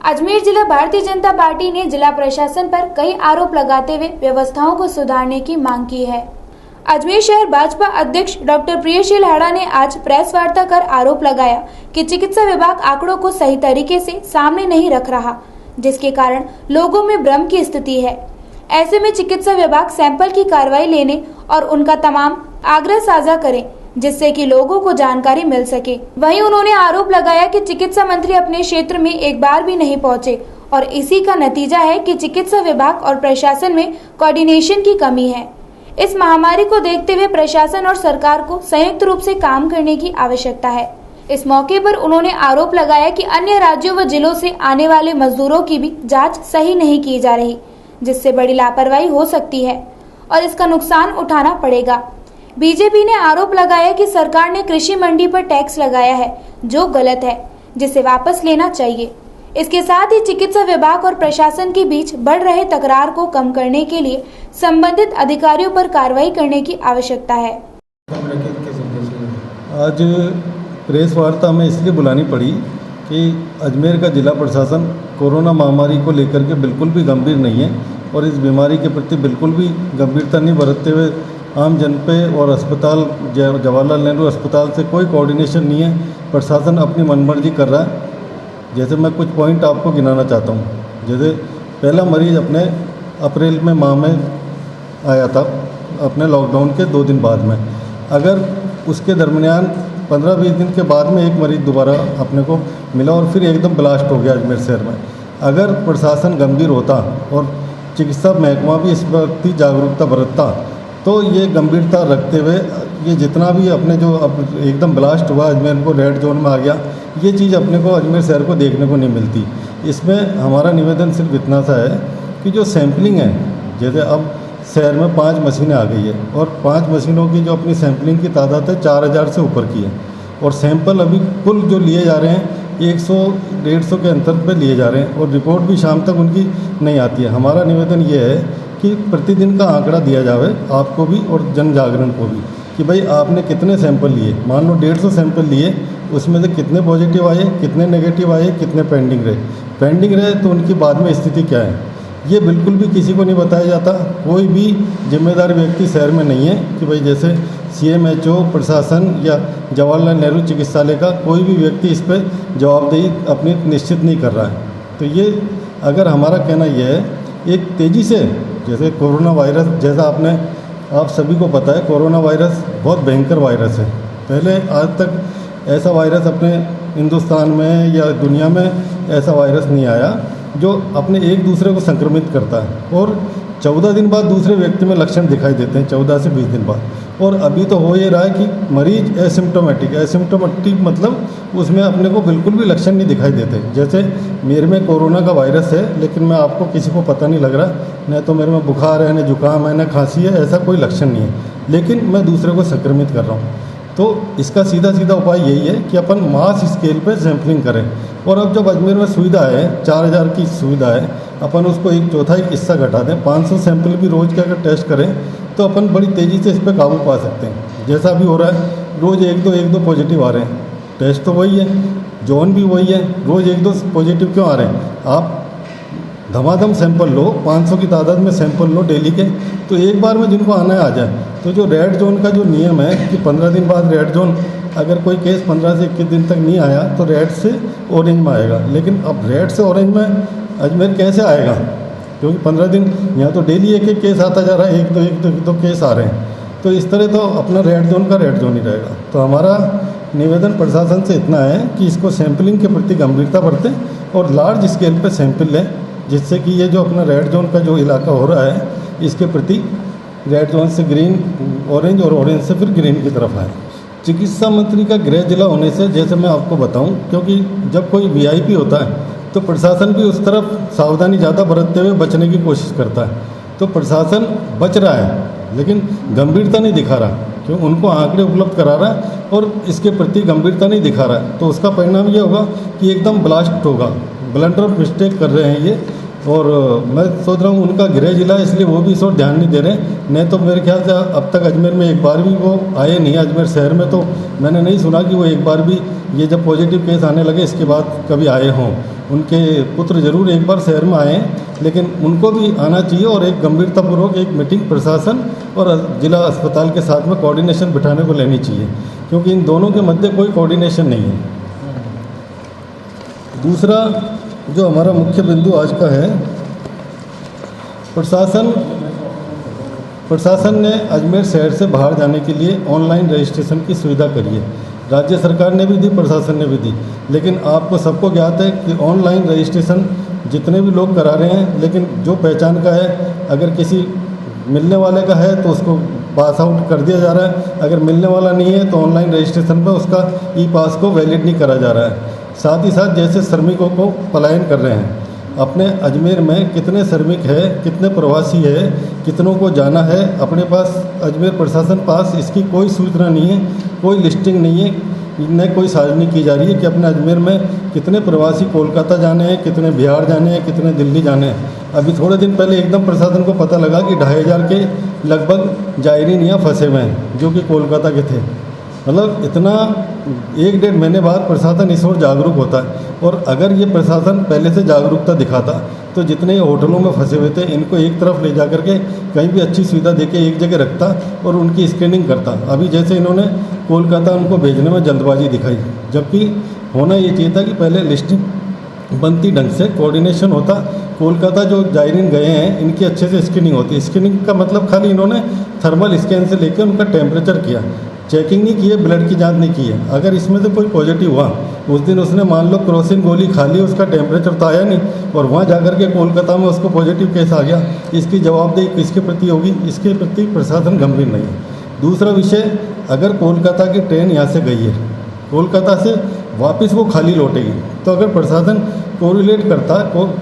अजमेर जिला भारतीय जनता पार्टी ने जिला प्रशासन पर कई आरोप लगाते हुए व्यवस्थाओं को सुधारने की मांग की है। अजमेर शहर भाजपा अध्यक्ष डॉक्टर प्रियशील हाड़ा ने आज प्रेस वार्ता कर आरोप लगाया कि चिकित्सा विभाग आंकड़ों को सही तरीके से सामने नहीं रख रहा, जिसके कारण लोगों में भ्रम की स्थिति है। ऐसे में चिकित्सा विभाग सैंपल की कार्रवाई लेने और उनका तमाम आग्रह साझा करें, जिससे कि लोगों को जानकारी मिल सके। वहीं उन्होंने आरोप लगाया कि चिकित्सा मंत्री अपने क्षेत्र में एक बार भी नहीं पहुंचे और इसी का नतीजा है कि चिकित्सा विभाग और प्रशासन में कोऑर्डिनेशन की कमी है। इस महामारी को देखते हुए प्रशासन और सरकार को संयुक्त रूप से काम करने की आवश्यकता है। इस मौके पर उन्होंने आरोप लगाया कि अन्य राज्यों व जिलों से आने वाले मजदूरों की भी जाँच सही नहीं की जा रही, जिससे बड़ी लापरवाही हो सकती है और इसका नुकसान उठाना पड़ेगा। बीजेपी ने आरोप लगाया कि सरकार ने कृषि मंडी पर टैक्स लगाया है, जो गलत है, जिसे वापस लेना चाहिए। इसके साथ ही चिकित्सा विभाग और प्रशासन के बीच बढ़ रहे तकरार को कम करने के लिए संबंधित अधिकारियों पर कार्रवाई करने की आवश्यकता है। आज प्रेस वार्ता में इसलिए बुलानी पड़ी कि अजमेर का जिला प्रशासन कोरोना महामारी को लेकर के बिल्कुल भी गंभीर नहीं है और इस बीमारी के प्रति बिल्कुल भी गंभीरता नहीं बरतते हुए आम जन पे और अस्पताल जवाहरलाल नेहरू अस्पताल से कोई कोऑर्डिनेशन नहीं है। प्रशासन अपनी मनमर्जी कर रहा है। जैसे मैं कुछ पॉइंट आपको गिनाना चाहता हूँ। जैसे पहला मरीज़ अपने अप्रैल में माह में आया था, अपने लॉकडाउन के 2 दिन बाद में। अगर उसके दरमियान 15-20 दिन के बाद में एक मरीज़ दोबारा अपने को मिला और फिर एकदम ब्लास्ट हो गया अजमेर शहर में। अगर प्रशासन गंभीर होता और चिकित्सा महकमा भी इस प्रति जागरूकता बरतता तो ये गंभीरता रखते हुए ये जितना भी अपने जो अब एकदम ब्लास्ट हुआ अजमेर को रेड जोन में आ गया, ये चीज़ अपने को अजमेर शहर को देखने को नहीं मिलती। इसमें हमारा निवेदन सिर्फ इतना सा है कि जो सैम्पलिंग है, जैसे अब शहर में 5 मशीनें आ गई है और 5 मशीनों की जो अपनी सैम्पलिंग की तादाद है 4000 से ऊपर की है और सैंपल अभी कुल जो लिए जा रहे हैं 100-150 के अंतर पे लिए जा रहे हैं और रिपोर्ट भी शाम तक उनकी नहीं आती है। हमारा निवेदन ये है कि प्रतिदिन का आंकड़ा दिया जाए आपको भी और जन जागरण को भी कि भाई आपने कितने सैंपल लिए। मान लो 150 सैंपल लिए, उसमें से कितने पॉजिटिव आए, कितने नेगेटिव आए, कितने पेंडिंग रहे तो उनकी बाद में स्थिति क्या है, ये बिल्कुल भी किसी को नहीं बताया जाता। कोई भी जिम्मेदार व्यक्ति शहर में नहीं है कि भाई जैसे CMHO प्रशासन या जवाहरलाल नेहरू चिकित्सालय का कोई भी व्यक्ति इस पर जवाबदेही अपनी निश्चित नहीं कर रहा है। तो ये अगर हमारा कहना यह है, एक तेज़ी से जैसे कोरोना वायरस, जैसा आप सभी को पता है कोरोना वायरस बहुत भयंकर वायरस है। पहले आज तक ऐसा वायरस अपने हिंदुस्तान में या दुनिया में ऐसा वायरस नहीं आया जो अपने एक दूसरे को संक्रमित करता है और 14 दिन बाद दूसरे व्यक्ति में लक्षण दिखाई देते हैं, 14 से 20 दिन बाद। और अभी तो हो ये रहा है कि मरीज एसिम्टोमेटिक मतलब उसमें अपने को बिल्कुल भी लक्षण नहीं दिखाई देते। जैसे मेरे में कोरोना का वायरस है लेकिन मैं आपको किसी को पता नहीं लग रहा, न तो मेरे में बुखार है, न जुकाम है, न खांसी है, ऐसा कोई लक्षण नहीं है, लेकिन मैं दूसरे को संक्रमित कर रहा हूँ। तो इसका सीधा उपाय यही है कि अपन मास स्केल पे सैम्पलिंग करें। और अब जब अजमेर में सुविधा है, 4000 की सुविधा है, अपन उसको 1/4 हिस्सा घटा दें, 500 सैंपल भी रोज़ के अगर टेस्ट करें तो अपन बड़ी तेज़ी से इस पर काबू पा सकते हैं। जैसा भी हो रहा है, रोज़ 1-2 पॉजिटिव आ रहे हैं, टेस्ट तो वही है, जोन भी वही है, रोज़ 1-2 पॉजिटिव क्यों आ रहे हैं। आप धमाधम सैंपल लो, 500 की तादाद में सैंपल लो डेली के, तो एक बार में जिनको आना है आ जाए। तो जो रेड जोन का जो नियम है कि 15 दिन बाद रेड जोन, अगर कोई केस 15 से 21 दिन तक नहीं आया तो रेड से ऑरेंज में आएगा। लेकिन अब रेड से ऑरेंज में अजमेर कैसे आएगा, क्योंकि 15 दिन यहाँ तो डेली एक केस आता जा रहा है, एक दो केस आ रहे हैं। तो इस तरह तो अपना रेड जोन ही रहेगा। तो हमारा निवेदन प्रशासन से इतना है कि इसको सैम्पलिंग के प्रति गंभीरता बरतें और लार्ज स्केल पर सैंपल लें, जिससे कि ये जो अपना रेड जोन का जो इलाका हो रहा है इसके प्रति रेड जोन से ग्रीन, ऑरेंज और ऑरेंज से फिर ग्रीन की तरफ आए। चिकित्सा मंत्री का गृह जिला होने से, जैसे मैं आपको बताऊं, क्योंकि जब कोई VIP होता है तो प्रशासन भी उस तरफ सावधानी ज़्यादा बरतते हुए बचने की कोशिश करता है। तो प्रशासन बच रहा है लेकिन गंभीरता नहीं दिखा रहा, क्यों उनको आंकड़े उपलब्ध करा रहा है और इसके प्रति गंभीरता नहीं दिखा रहा है। तो उसका परिणाम ये होगा कि एकदम ब्लास्ट होगा, ब्लंडर मिस्टेक कर रहे हैं ये। और मैं सोच रहा हूँ उनका गृह जिला है इसलिए वो भी इस ओर ध्यान नहीं दे रहे। नहीं तो मेरे ख्याल से अब तक अजमेर में एक बार भी वो आए नहीं। अजमेर शहर में तो मैंने नहीं सुना कि वो एक बार भी ये जब पॉजिटिव केस आने लगे इसके बाद कभी आए हों। उनके पुत्र जरूर एक बार शहर में आए हैं, लेकिन उनको भी आना चाहिए और एक गंभीरतापूर्वक एक मीटिंग प्रशासन और जिला अस्पताल के साथ में कोऑर्डिनेशन बिठाने को लेनी चाहिए, क्योंकि इन दोनों के मध्य कोई कोऑर्डिनेशन नहीं है। दूसरा जो हमारा मुख्य बिंदु आज का है, प्रशासन ने अजमेर शहर से बाहर जाने के लिए ऑनलाइन रजिस्ट्रेशन की सुविधा करी है। राज्य सरकार ने भी दी, प्रशासन ने भी दी, लेकिन आपको सबको ज्ञात है कि ऑनलाइन रजिस्ट्रेशन जितने भी लोग करा रहे हैं, लेकिन जो पहचान का है, अगर किसी मिलने वाले का है तो उसको पास आउट कर दिया जा रहा है, अगर मिलने वाला नहीं है तो ऑनलाइन रजिस्ट्रेशन पर उसका ई पास को वैलिड नहीं करा जा रहा है। साथ ही साथ जैसे श्रमिकों को पलायन कर रहे हैं, अपने अजमेर में कितने श्रमिक है, कितने प्रवासी है, कितनों को जाना है, अपने पास अजमेर प्रशासन पास इसकी कोई सूचना नहीं है, कोई लिस्टिंग नहीं है, न कोई सार्वजनिक की जा रही है कि अपने अजमेर में कितने प्रवासी कोलकाता जाने हैं, कितने बिहार जाने हैं, कितने दिल्ली जाने हैं। अभी थोड़े दिन पहले एकदम प्रशासन को पता लगा कि 2500 के लगभग जायरीन यहाँ फंसे हुए हैं जो कि कोलकाता के थे। मतलब इतना 1-1.5 महीने बाद प्रशासन इस ओर जागरूक होता है, और अगर ये प्रशासन पहले से जागरूकता दिखाता तो जितने होटलों में फंसे हुए थे इनको एक तरफ ले जा करके कहीं भी अच्छी सुविधा देके एक जगह रखता और उनकी स्क्रीनिंग करता। अभी जैसे इन्होंने कोलकाता उनको भेजने में जल्दबाजी दिखाई, जबकि होना ये चाहिए था कि पहले लिस्टिंग बनती, ढंग से कोऑर्डिनेशन होता। कोलकाता जो जायरीन गए हैं इनकी अच्छे से स्क्रीनिंग होती। स्क्रीनिंग का मतलब खाली इन्होंने थर्मल स्कैन से लेकर उनका टेम्परेचर किया, चेकिंग नहीं की है, ब्लड की जांच नहीं की है। अगर इसमें से कोई पॉजिटिव हुआ, उस दिन उसने मान लो क्रोसिन गोली खा ली, उसका टेम्परेचर तो आया नहीं, और वहाँ जाकर के कोलकाता में उसको पॉजिटिव केस आ गया, इसकी जवाबदेही किसके प्रति होगी? इसके प्रति प्रशासन गंभीर नहीं है। दूसरा विषय, अगर कोलकाता की ट्रेन यहाँ से गई है, कोलकाता से वापस वो खाली लौटेगी, तो अगर प्रशासन कोरिलेट करता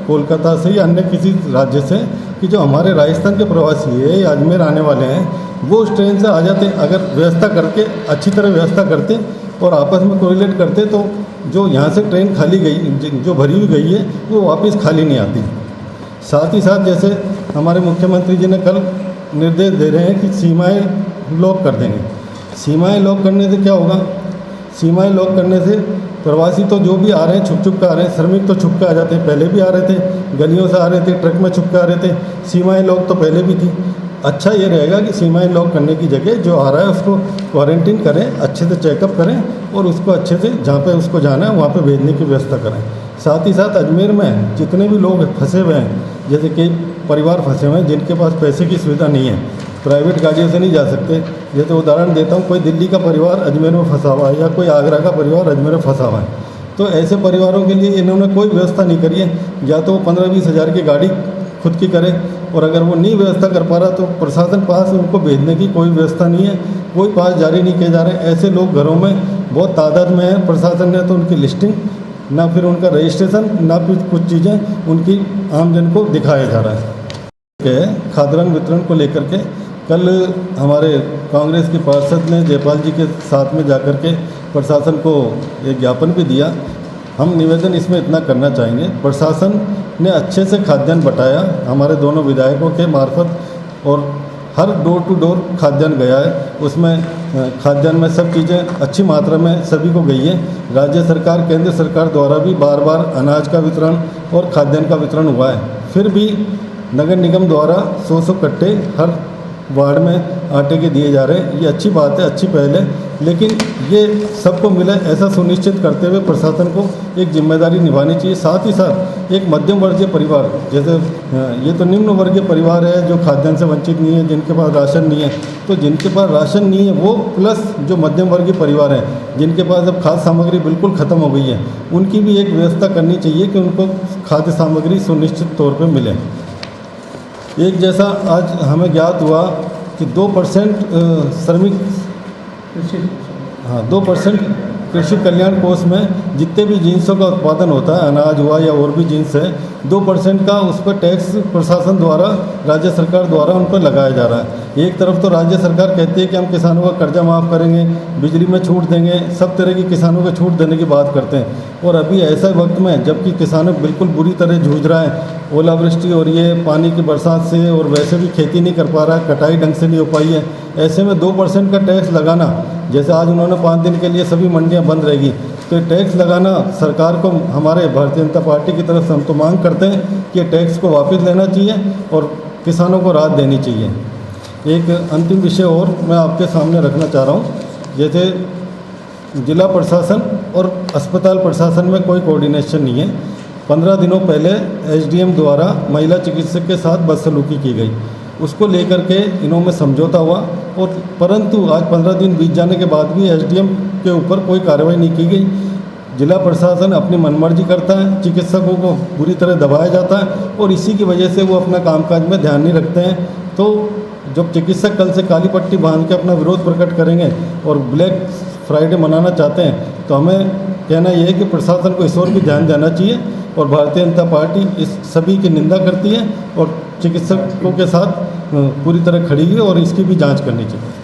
कोलकाता से या अन्य किसी राज्य से कि जो हमारे राजस्थान के प्रवासी है या अजमेर आने वाले हैं वो उस ट्रेन से आ जाते, अगर व्यवस्था करके अच्छी तरह व्यवस्था करते और आपस में कोरिलेट करते, तो जो यहाँ से ट्रेन खाली गई, जो भरी हुई गई है, वो वापस खाली नहीं आती। साथ ही साथ जैसे हमारे मुख्यमंत्री जी ने कल निर्देश दे रहे हैं कि सीमाएं लॉक कर देंगे। सीमाएं लॉक करने से क्या होगा? सीमाएं लॉक करने से प्रवासी तो जो भी आ रहे हैं छुप के आ रहे हैं, श्रमिक तो छुप के आ जाते हैं, पहले भी आ रहे थे, गलियों से आ रहे थे, ट्रक में छुप के आ रहे थे, सीमाएं लॉक तो पहले भी थी। अच्छा ये रहेगा कि सीमाएं लॉक करने की जगह जो आ रहा है उसको क्वारंटीन करें, अच्छे से चेकअप करें और उसको अच्छे से जहाँ पे उसको जाना है वहाँ पे भेजने की व्यवस्था करें। साथ ही साथ अजमेर में जितने भी लोग फंसे हुए हैं, जैसे कई परिवार फंसे हुए हैं जिनके पास पैसे की सुविधा नहीं है, प्राइवेट गाड़ियों से नहीं जा सकते। जैसे उदाहरण देता हूँ, कोई दिल्ली का परिवार अजमेर में फंसा हुआ है या कोई आगरा का परिवार अजमेर में फंसा हुआ है, तो ऐसे परिवारों के लिए इन्होंने कोई व्यवस्था नहीं करी है। या तो वो 15-20 हज़ार की गाड़ी खुद की करे, और अगर वो नहीं व्यवस्था कर पा रहा तो प्रशासन पास उनको भेजने की कोई व्यवस्था नहीं है, कोई पास जारी नहीं किए जा रहे हैं। ऐसे लोग घरों में बहुत तादाद में हैं। प्रशासन ने तो उनकी लिस्टिंग ना फिर उनका रजिस्ट्रेशन ना फिर कुछ चीज़ें उनकी आमजन को दिखाया जा रहा है। खाद्यान्न वितरण को लेकर के कल हमारे कांग्रेस के पार्षद ने जयपाल जी के साथ में जाकर के प्रशासन को एक ज्ञापन भी दिया। हम निवेदन इसमें इतना करना चाहेंगे, प्रशासन ने अच्छे से खाद्यान्न बटाया हमारे दोनों विधायकों के मार्फत, और हर डोर टू डोर खाद्यान्न गया है। उसमें खाद्यान्न में सब चीज़ें अच्छी मात्रा में सभी को गई है। राज्य सरकार, केंद्र सरकार द्वारा भी बार बार अनाज का वितरण और खाद्यान्न का वितरण हुआ है। फिर भी नगर निगम द्वारा 100 कट्टे हर वार्ड में आटे के दिए जा रहे हैं। ये अच्छी बात है, अच्छी पहल है, लेकिन ये सबको मिले ऐसा सुनिश्चित करते हुए प्रशासन को एक जिम्मेदारी निभानी चाहिए। साथ ही साथ एक मध्यम वर्गीय परिवार, जैसे ये तो निम्न वर्गीय परिवार है जो खाद्यान्न से वंचित नहीं है, जिनके पास राशन नहीं है, तो जिनके पास राशन नहीं है वो प्लस जो मध्यम वर्गीय परिवार हैं जिनके पास अब खाद्य सामग्री बिल्कुल ख़त्म हो गई है, उनकी भी एक व्यवस्था करनी चाहिए कि उनको खाद्य सामग्री सुनिश्चित तौर पर मिले। एक जैसा आज हमें ज्ञात हुआ कि 2% श्रमिक 2% कृषि कल्याण कोष में जितने भी जिन्सों का उत्पादन होता है, अनाज हुआ या और भी जिन्स है, 2% का उस पर टैक्स प्रशासन द्वारा, राज्य सरकार द्वारा उन पर लगाया जा रहा है। एक तरफ तो राज्य सरकार कहती है कि हम किसानों का कर्जा माफ़ करेंगे, बिजली में छूट देंगे, सब तरह की किसानों को छूट देने की बात करते हैं, और अभी ऐसा वक्त में जबकि किसानों बिल्कुल बुरी तरह जूझ रहा है, ओलावृष्टि हो रही है, पानी की बरसात से, और वैसे भी खेती नहीं कर पा रहा, कटाई ढंग से नहीं हो पाई है। ऐसे में 2% का टैक्स लगाना, जैसे आज उन्होंने 5 दिन के लिए सभी मंडियां बंद रहेगी, तो ये टैक्स लगाना सरकार को, हमारे भारतीय जनता पार्टी की तरफ से हम तो मांग करते हैं कि ये टैक्स को वापस लेना चाहिए और किसानों को राहत देनी चाहिए। एक अंतिम विषय और मैं आपके सामने रखना चाह रहा हूँ, जैसे जिला प्रशासन और अस्पताल प्रशासन में कोई कोऑर्डिनेशन नहीं है। 15 दिनों पहले एसडीएम द्वारा महिला चिकित्सक के साथ बदसलूकी की गई, उसको लेकर के इन्हों में समझौता हुआ, और परंतु आज 15 दिन बीत जाने के बाद भी एसडीएम के ऊपर कोई कार्रवाई नहीं की गई। जिला प्रशासन अपनी मनमर्जी करता है, चिकित्सकों को बुरी तरह दबाया जाता है और इसी की वजह से वो अपना कामकाज में ध्यान नहीं रखते हैं। तो जब चिकित्सक कल से काली पट्टी बांध के अपना विरोध प्रकट करेंगे और ब्लैक फ्राइडे मनाना चाहते हैं, तो हमें कहना यह है कि प्रशासन को इस ओर भी ध्यान देना चाहिए। और भारतीय जनता पार्टी इस सभी की निंदा करती है और चिकित्सकों के साथ पूरी तरह खड़ी है और इसकी भी जांच करनी चाहिए।